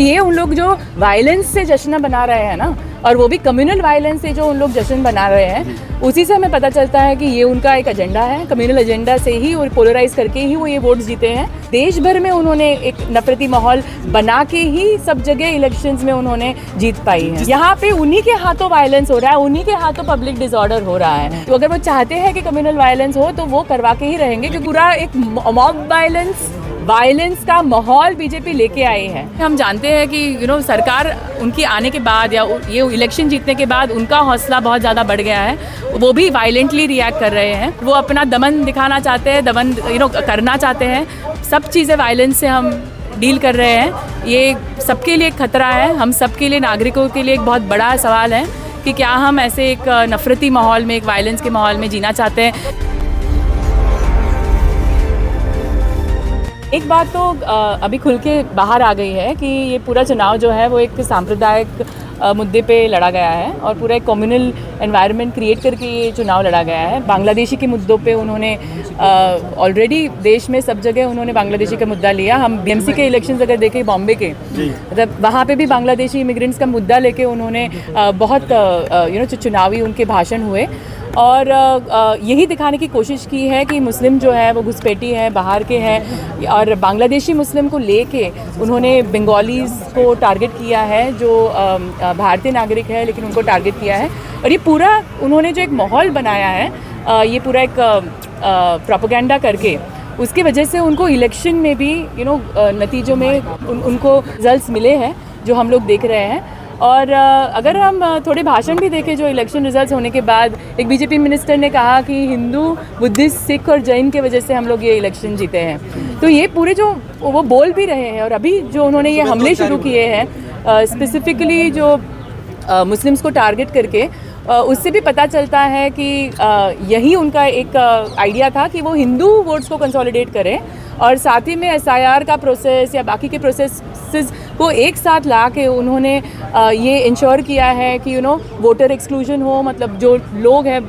ये उन लोग जो वायलेंस से जश्न बना रहे हैं ना, और वो भी कम्युनल वायलेंस से जो उन लोग जश्न बना रहे हैं, उसी से हमें पता चलता है कि ये उनका एक एजेंडा है। कम्युनल एजेंडा से ही और पोलराइज करके ही वो ये वोट्स जीते हैं। देश भर में उन्होंने एक नफरती माहौल बना के ही सब जगह इलेक्शंस में उन्होंने जीत पाई है। यहाँ पे उन्हीं के हाथों वायलेंस हो रहा है, उन्हीं के हाथों पब्लिक डिसऑर्डर हो रहा है। तो अगर वो चाहते हैं कि कम्युनल वायलेंस हो तो वो करवा के ही रहेंगे, क्योंकि पूरा एक मॉब वायलेंस का माहौल बीजेपी लेके आई है। हम जानते हैं कि सरकार उनकी आने के बाद या ये इलेक्शन जीतने के बाद उनका हौसला बहुत ज़्यादा बढ़ गया है। वो भी वायलेंटली रिएक्ट कर रहे हैं, वो अपना दमन दिखाना चाहते हैं, दमन करना चाहते हैं। सब चीज़ें वायलेंस से हम डील कर रहे हैं। ये सबके लिए एक खतरा है, हम सबके लिए, नागरिकों के लिए एक बहुत बड़ा सवाल है कि क्या हम ऐसे एक नफरती माहौल में, एक वायलेंस के माहौल में जीना चाहते हैं। एक बात तो अभी खुल के बाहर आ गई है कि ये पूरा चुनाव जो है वो एक सांप्रदायिक मुद्दे पे लड़ा गया है और पूरा एक कम्युनल एनवायरनमेंट क्रिएट करके ये चुनाव लड़ा गया है। बांग्लादेशी के मुद्दों पे उन्होंने ऑलरेडी देश में सब जगह उन्होंने बांग्लादेशी का मुद्दा लिया। हम बीएमसी के इलेक्शंस अगर देखें बॉम्बे के, मतलब वहाँ पे भी बांग्लादेशी इमिग्रेंट्स का मुद्दा लेके उन्होंने बहुत चुनावी उनके भाषण हुए और यही दिखाने की कोशिश की है कि मुस्लिम जो है वो घुसपैठी है, बाहर के हैं। और बांग्लादेशी मुस्लिम को लेके उन्होंने बंगालीज़ को टारगेट किया है, जो भारतीय नागरिक है लेकिन उनको टारगेट किया है। और ये पूरा उन्होंने जो एक माहौल बनाया है, ये पूरा एक प्रोपेगेंडा करके, उसकी वजह से उनको इलेक्शन में भी नतीजों में उनको रिजल्ट्स मिले हैं जो हम लोग देख रहे हैं। और अगर हम थोड़े भाषण भी देखें जो इलेक्शन रिजल्ट्स होने के बाद, एक बीजेपी मिनिस्टर ने कहा कि हिंदू, बुद्धिस्ट, सिख और जैन की वजह से हम लोग ये इलेक्शन जीते हैं। तो ये पूरे जो वो बोल भी रहे हैं और अभी जो उन्होंने ये हमले शुरू किए हैं स्पेसिफिकली जो मुस्लिम्स को टारगेट करके, उससे भी पता चलता है कि यही उनका एक आइडिया था कि वो हिंदू वोट्स को कंसोलिडेट करें और साथ ही में एसआईआर का प्रोसेस या बाकी के प्रोसेसेस को एक साथ ला के उन्होंने ये इंश्योर किया है कि वोटर एक्सक्लूजन हो, मतलब जो लोग हैं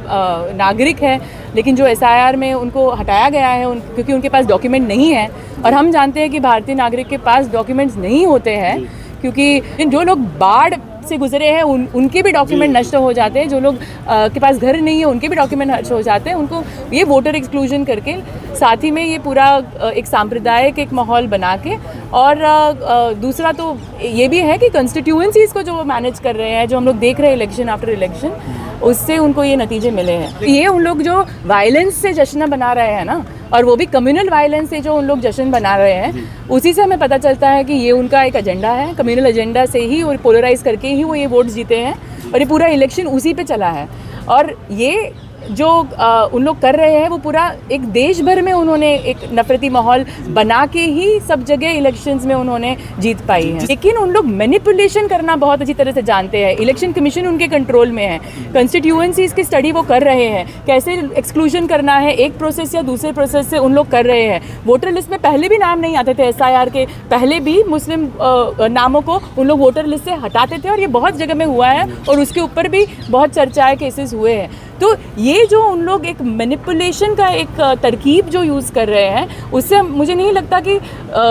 नागरिक हैं लेकिन जो एसआईआर में उनको हटाया गया है क्योंकि उनके पास डॉक्यूमेंट नहीं है। और हम जानते हैं कि भारतीय नागरिक के पास डॉक्यूमेंट्स नहीं होते हैं, क्योंकि जो लोग बाढ़ से गुजरे हैं उनके भी डॉक्यूमेंट नष्ट हो जाते हैं, जो लोग के पास घर नहीं है उनके भी डॉक्यूमेंट नष्ट हो जाते हैं। उनको ये वोटर एक्सक्लूजन करके, साथ ही में ये पूरा एक सांप्रदायिक एक माहौल बना के, और दूसरा तो ये भी है कि कंस्टिट्यूएंसीज़ को जो वो मैनेज कर रहे हैं, जो हम लोग देख रहे हैं इलेक्शन आफ्टर इलेक्शन, उससे उनको ये नतीजे मिले हैं। ये उन लोग जो वायलेंस से जश्न बना रहे हैं ना, और वो भी कम्युनल वायलेंस से जो उन लोग जश्न बना रहे हैं, उसी से हमें पता चलता है कि ये उनका एक एजेंडा है। कम्युनल एजेंडा से ही और पोलराइज करके ही वो ये वोट्स जीते हैं और ये पूरा इलेक्शन उसी पे चला है। और ये जो उन लोग कर रहे हैं वो पूरा एक देश भर में उन्होंने एक नफरती माहौल बना के ही सब जगह इलेक्शंस में उन्होंने जीत पाई है। लेकिन उन लोग मैनिपुलेशन करना बहुत अच्छी तरह से जानते हैं। इलेक्शन कमीशन उनके कंट्रोल में है, कंस्टिट्यूएंसीज की स्टडी वो कर रहे हैं, कैसे एक्सक्लूजन करना है एक प्रोसेस या दूसरे प्रोसेस से उन लोग कर रहे हैं। वोटर लिस्ट में पहले भी नाम नहीं आते थे, एसआईआर के पहले भी मुस्लिम नामों को उन लोग वोटर लिस्ट से हटाते थे और ये बहुत जगह में हुआ है और उसके ऊपर भी बहुत चर्चाएं, केसेस हुए हैं। तो ये जो उन लोग एक मैनिपुलेशन का एक तरकीब जो यूज़ कर रहे हैं, उससे मुझे नहीं लगता कि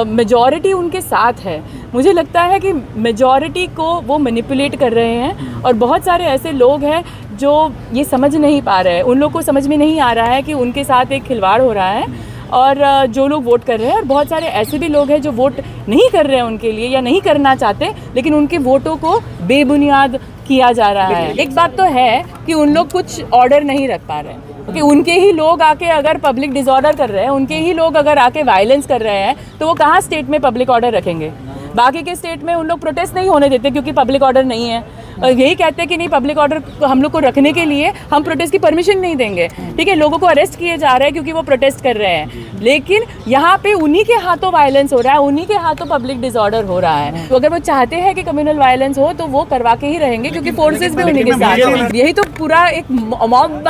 मेजॉरिटी उनके साथ है। मुझे लगता है कि मेजॉरिटी को वो मैनिपुलेट कर रहे हैं और बहुत सारे ऐसे लोग हैं जो ये समझ नहीं पा रहे हैं। उन लोग को समझ में नहीं आ रहा है कि उनके साथ एक खिलवाड़ हो रहा है और जो लोग वोट कर रहे हैं, और बहुत सारे ऐसे भी लोग हैं जो वोट नहीं कर रहे हैं उनके लिए या नहीं करना चाहते, लेकिन उनके वोटों को बेबुनियाद किया जा रहा है। एक बात तो है कि उन लोग कुछ ऑर्डर नहीं रख पा रहे हैं, क्योंकि उनके ही लोग आके अगर पब्लिक डिसऑर्डर कर रहे हैं, उनके ही लोग अगर आके वायलेंस कर रहे हैं, तो वो कहाँ स्टेट में पब्लिक ऑर्डर रखेंगे। बाकी के स्टेट में उन लोग प्रोटेस्ट नहीं होने देते क्योंकि पब्लिक ऑर्डर नहीं है। यही कहते हैं कि नहीं, पब्लिक ऑर्डर हम लोग को रखने के लिए हम प्रोटेस्ट की परमिशन नहीं देंगे। ठीक है, लोगों को अरेस्ट किए जा रहे हैं क्योंकि वो प्रोटेस्ट कर रहे हैं, लेकिन यहाँ पे उन्हीं के हाथों वायलेंस हो रहा है, उन्हीं के हाथों पब्लिक डिसऑर्डर हो रहा है। तो अगर वो चाहते हैं कि कम्युनल वायलेंस हो तो वो करवा के ही रहेंगे, क्योंकि फोर्सेस भी उन्हीं के साथ हैं। यही तो पूरा एक मॉब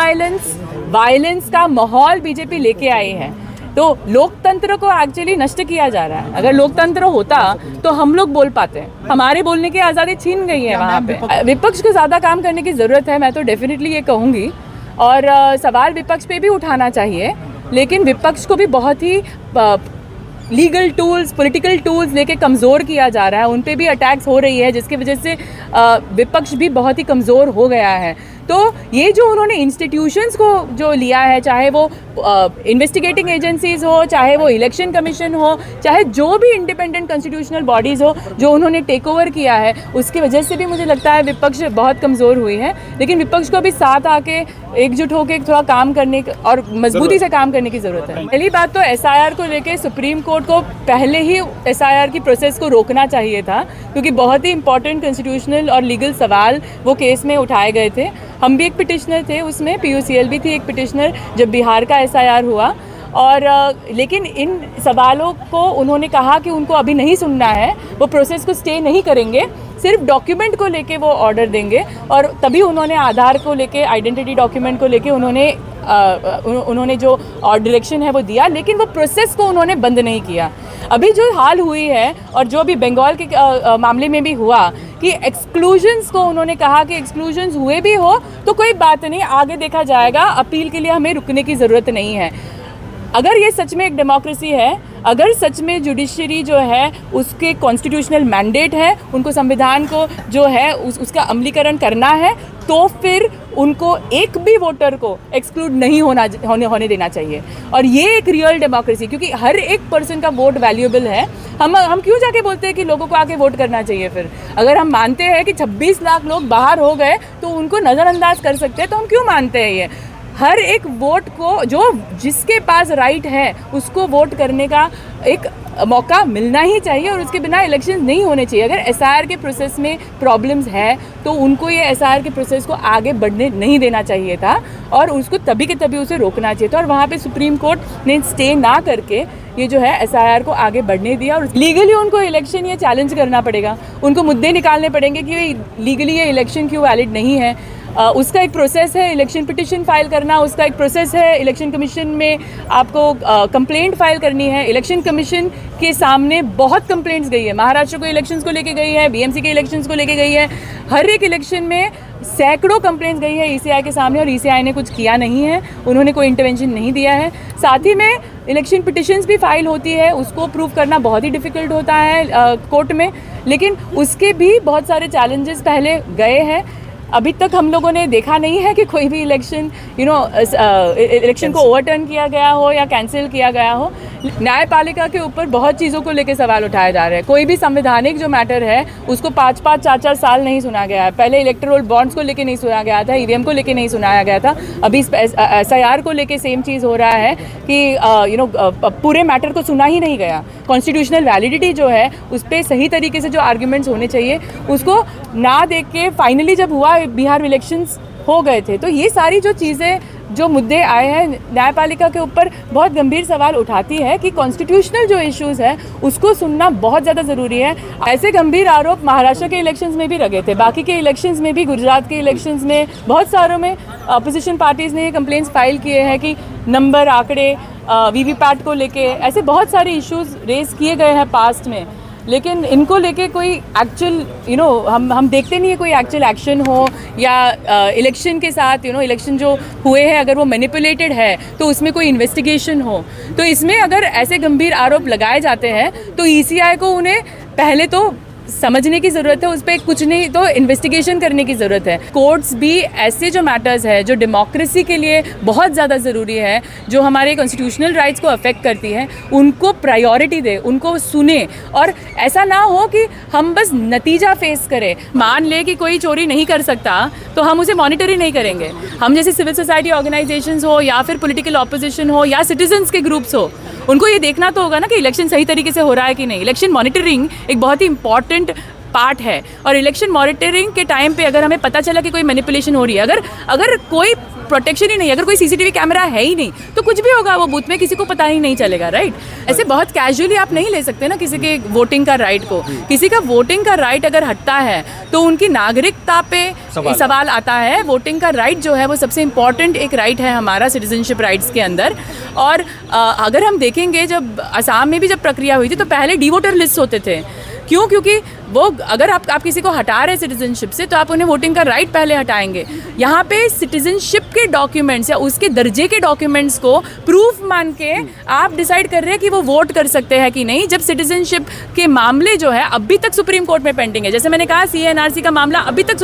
वायलेंस का माहौल बीजेपी लेके आई है। तो लोकतंत्र को एक्चुअली नष्ट किया जा रहा है। अगर लोकतंत्र होता तो हम लोग बोल पाते हैं, हमारे बोलने की आज़ादी छीन गई है वहाँ पे। विपक्ष को ज़्यादा काम करने की ज़रूरत है, मैं तो डेफिनेटली ये कहूँगी। और सवाल विपक्ष पे भी उठाना चाहिए, लेकिन विपक्ष को भी बहुत ही लीगल टूल्स, पॉलिटिकल टूल्स लेके कमज़ोर किया जा रहा है, उन पे भी अटैक्स हो रही है, जिसकी वजह से विपक्ष भी बहुत ही कमज़ोर हो गया है। तो ये जो उन्होंने इंस्टीट्यूशंस को जो लिया है, चाहे वो इन्वेस्टिगेटिंग एजेंसीज हो, चाहे वो इलेक्शन कमीशन हो, चाहे जो भी इंडिपेंडेंट कॉन्स्टिट्यूशनल बॉडीज़ हो, जो उन्होंने टेक ओवर किया है, उसकी वजह से भी मुझे लगता है विपक्ष बहुत कमज़ोर हुई है। लेकिन विपक्ष को भी साथ आके एकजुट होकर थोड़ा काम करने और मजबूती से काम करने की ज़रूरत है। पहली बात तो SIR को लेके सुप्रीम कोर्ट को पहले ही SIR की प्रोसेस को रोकना चाहिए था, क्योंकि बहुत ही इंपॉर्टेंट कॉन्स्टिट्यूशनल और लीगल सवाल वो केस में उठाए गए थे। हम भी एक पिटिशनर थे उसमें, PUCL भी थी एक पिटिशनर जब बिहार का SIR हुआ। और लेकिन इन सवालों को उन्होंने कहा कि उनको अभी नहीं सुनना है, वो प्रोसेस को स्टे नहीं करेंगे, सिर्फ डॉक्यूमेंट को लेके वो ऑर्डर देंगे। और तभी उन्होंने आधार को लेके, आइडेंटिटी डॉक्यूमेंट को लेके उन्होंने जो डायरेक्शन है वो दिया, लेकिन वो प्रोसेस को उन्होंने बंद नहीं किया। अभी जो हाल हुई है और जो अभी बंगाल के मामले में भी हुआ कि एक्सक्लूजन्स को उन्होंने कहा कि एक्सक्लूजन्स हुए भी हो तो कोई बात नहीं, आगे देखा जाएगा, अपील के लिए हमें रुकने की ज़रूरत नहीं है। अगर ये सच में एक डेमोक्रेसी है, अगर सच में जुडिशरी जो है उसके कॉन्स्टिट्यूशनल मैंडेट है, उनको संविधान को जो है उसका अमलीकरण करना है, तो फिर उनको एक भी वोटर को एक्सक्लूड नहीं होने देना चाहिए। और ये एक रियल डेमोक्रेसी, क्योंकि हर एक पर्सन का वोट वैल्यूएबल है। हम क्यों जाके बोलते हैं कि लोगों को आके वोट करना चाहिए? फिर अगर हम मानते हैं कि 26 लाख लोग बाहर हो गए तो उनको नज़रअंदाज कर सकते हैं, तो हम क्यों मानते हैं ये? हर एक वोट को, जो जिसके पास राइट है उसको वोट करने का एक मौका मिलना ही चाहिए, और उसके बिना इलेक्शन नहीं होने चाहिए। अगर SIR के प्रोसेस में प्रॉब्लम्स है तो उनको ये SIR के प्रोसेस को आगे बढ़ने नहीं देना चाहिए था, और उसको तभी के तभी उसे रोकना चाहिए था। और वहाँ पे सुप्रीम कोर्ट ने स्टे ना करके ये जो है SIR को आगे बढ़ने दिया। और लीगली उनको इलेक्शन ये चैलेंज करना पड़ेगा, उनको मुद्दे निकालने पड़ेंगे कि लीगली ये इलेक्शन क्यों वैलिड नहीं है। उसका एक प्रोसेस है इलेक्शन पिटिशन फाइल करना, उसका एक प्रोसेस है इलेक्शन कमीशन में आपको कंप्लेंट फाइल करनी है। इलेक्शन कमीशन के सामने बहुत कंप्लेंट्स गई है, महाराष्ट्र को इलेक्शंस को लेके गई है, BMC के इलेक्शंस को लेके गई है, हर एक इलेक्शन में सैकड़ों कंप्लेंट्स गई है ECI के सामने, और ECI ने कुछ किया नहीं है, उन्होंने कोई इंटरवेंशन नहीं दिया है। साथ ही में इलेक्शन पिटिशंस भी फाइल होती है, उसको प्रूव करना बहुत ही डिफ़िकल्ट होता है कोर्ट में, लेकिन उसके भी बहुत सारे चैलेंजेस पहले गए हैं। अभी तक हम लोगों ने देखा नहीं है कि कोई भी इलेक्शन इलेक्शन को ओवरटर्न किया गया हो या कैंसिल किया गया हो। न्यायपालिका के ऊपर बहुत चीज़ों को लेकर सवाल उठाए जा रहे हैं। कोई भी संवैधानिक जो मैटर है उसको 5-5, 4-4 साल नहीं सुना गया है। पहले इलेक्टोरल बॉन्ड्स को लेके नहीं सुना गया था, EVM को लेके नहीं सुनाया गया था। अभी SIR को लेके सेम चीज़ हो रहा है कि पूरे मैटर को सुना ही नहीं गया। कॉन्स्टिट्यूशनल वैलिडिटी जो है उस पर सही तरीके से जो आर्ग्यूमेंट्स होने चाहिए उसको ना देख के फाइनली जब हुआ बिहार इलेक्शंस हो गए थे। तो ये सारी जो चीज़ें, जो मुद्दे आए हैं, न्यायपालिका के ऊपर बहुत गंभीर सवाल उठाती है कि कॉन्स्टिट्यूशनल जो इश्यूज़ है उसको सुनना बहुत ज़्यादा ज़रूरी है। ऐसे गंभीर आरोप महाराष्ट्र के इलेक्शंस में भी लगे थे, बाकी के इलेक्शंस में भी, गुजरात के इलेक्शंस में, बहुत सारों में अपोजिशन पार्टीज़ ने ये कंप्लेंट्स फाइल किए हैं कि नंबर, आंकड़े, VVPAT को लेके ऐसे बहुत सारे इश्यूज़ रेस किए गए हैं पास्ट में। लेकिन इनको लेके कोई एक्चुअल हम देखते नहीं है कोई एक्चुअल एक्शन हो, या इलेक्शन के साथ इलेक्शन जो हुए हैं अगर वो मैनिपुलेटेड है तो उसमें कोई इन्वेस्टिगेशन हो। तो इसमें अगर ऐसे गंभीर आरोप लगाए जाते हैं तो ECI को उन्हें पहले तो समझने की ज़रूरत है, उस पर कुछ नहीं तो इन्वेस्टिगेशन करने की ज़रूरत है। कोर्ट्स भी ऐसे जो मैटर्स है जो डेमोक्रेसी के लिए बहुत ज़्यादा ज़रूरी है, जो हमारे कॉन्स्टिट्यूशनल राइट्स को अफेक्ट करती है, उनको प्रायोरिटी दे, उनको सुने। और ऐसा ना हो कि हम बस नतीजा फेस करें। मान ले कि कोई चोरी नहीं कर सकता तो हम उसे मॉनिटर ही नहीं करेंगे। हम जैसे सिविल सोसाइटी ऑर्गेनाइजेशंस हो, या फिर पॉलिटिकल ऑपोजिशन हो, या सिटीजन्स के ग्रुप्स हो, उनको ये देखना तो होगा ना कि इलेक्शन सही तरीके से हो रहा है कि नहीं। इलेक्शन मॉनिटरिंग एक बहुत ही इंपॉर्टेंट पार्ट है, और इलेक्शन मॉनिटरिंग के टाइम पे अगर हमें पता चला कि कोई मैनिपुलेशन हो रही है, अगर कोई प्रोटेक्शन ही नहीं, अगर कोई CCTV कैमरा है ही नहीं, तो कुछ भी होगा वो बूथ में, किसी को पता ही नहीं चलेगा, राइट। ऐसे बहुत कैजुअली आप नहीं ले सकते ना किसी के वोटिंग का राइट को। किसी का वोटिंग का राइट अगर हटता है तो उनकी नागरिकता पे सवाल आता है। वोटिंग का राइट जो है वो सबसे इम्पॉर्टेंट एक राइट है हमारा सिटीजनशिप राइट्स के अंदर। और अगर हम देखेंगे जब असम में भी जब प्रक्रिया हुई थी तो पहले डिवोटर लिस्ट होते थे। क्यों? क्योंकि वो अगर आप किसी को हटा रहे हैं सिटीजनशिप से, तो आप उन्हें वोटिंग का राइट पहले हटाएंगे। यहाँ पे सिटीजनशिप के डॉक्यूमेंट्स या उसके दर्जे के डॉक्यूमेंट्स को प्रूफ मान के आप डिसाइड कर रहे हैं कि वो वोट कर सकते हैं कि नहीं, जब सिटीजनशिप के मामले जो है अभी तक सुप्रीम कोर्ट में पेंडिंग है। जैसे मैंने कहा, CA/NRC का मामला अभी तक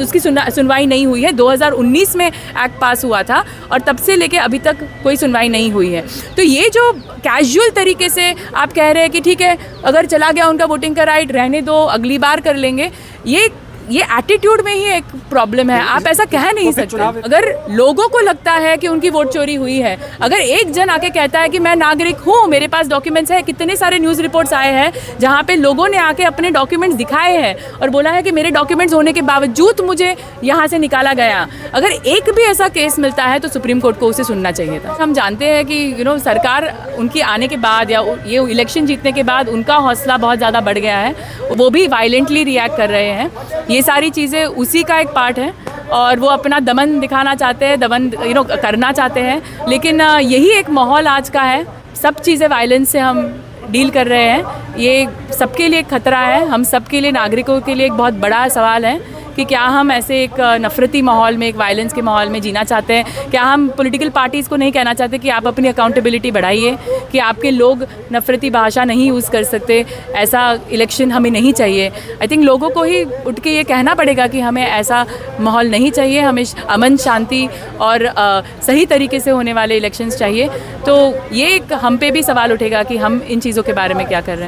उसकी सुनवाई नहीं हुई है। 2019 में एक्ट पास हुआ था और तब से लेके अभी तक कोई सुनवाई नहीं हुई है। तो ये जो कैजुअल तरीके से आप कह रहे हैं कि ठीक है, अगर चला गया उनका वोटिंग का राइट, रहने दो, अगली बार कर लेंगे, ये एटीट्यूड में ही एक प्रॉब्लम है। आप ऐसा कह नहीं सकते। अगर लोगों को लगता है कि उनकी वोट चोरी हुई है, अगर एक जन आके कहता है कि मैं नागरिक हूँ, मेरे पास डॉक्यूमेंट्स है, कितने सारे न्यूज़ रिपोर्ट्स आए हैं जहाँ पे लोगों ने आके अपने डॉक्यूमेंट्स दिखाए हैं और बोला है कि मेरे डॉक्यूमेंट्स होने के बावजूद मुझे यहाँ से निकाला गया, अगर एक भी ऐसा केस मिलता है तो सुप्रीम कोर्ट को उसे सुनना चाहिए था। हम जानते हैं कि सरकार उनकी आने के बाद या ये इलेक्शन जीतने के बाद उनका हौसला बहुत ज़्यादा बढ़ गया है, वो भी वायलेंटली रिएक्ट कर रहे हैं। ये सारी चीज़ें उसी का एक पार्ट है और वो अपना दमन दिखाना चाहते हैं, दमन करना चाहते हैं। लेकिन यही एक माहौल आज का है। सब चीज़ें वायलेंस से हम डील कर रहे हैं। ये सबके लिए एक खतरा है, हम सबके लिए, नागरिकों के लिए एक बहुत बड़ा सवाल है कि क्या हम ऐसे एक नफरती माहौल में, एक वायलेंस के माहौल में जीना चाहते हैं? क्या हम पॉलिटिकल पार्टीज़ को नहीं कहना चाहते कि आप अपनी अकाउंटेबिलिटी बढ़ाइए, कि आपके लोग नफरती भाषा नहीं यूज़ कर सकते, ऐसा इलेक्शन हमें नहीं चाहिए। आई थिंक लोगों को ही उठ के ये कहना पड़ेगा कि हमें ऐसा माहौल नहीं चाहिए, हमें अमन, शांति और सही तरीके से होने वाले इलेक्शंस चाहिए। तो ये एक हम पे भी सवाल उठेगा कि हम इन चीज़ों के बारे में क्या कर रहे हैं।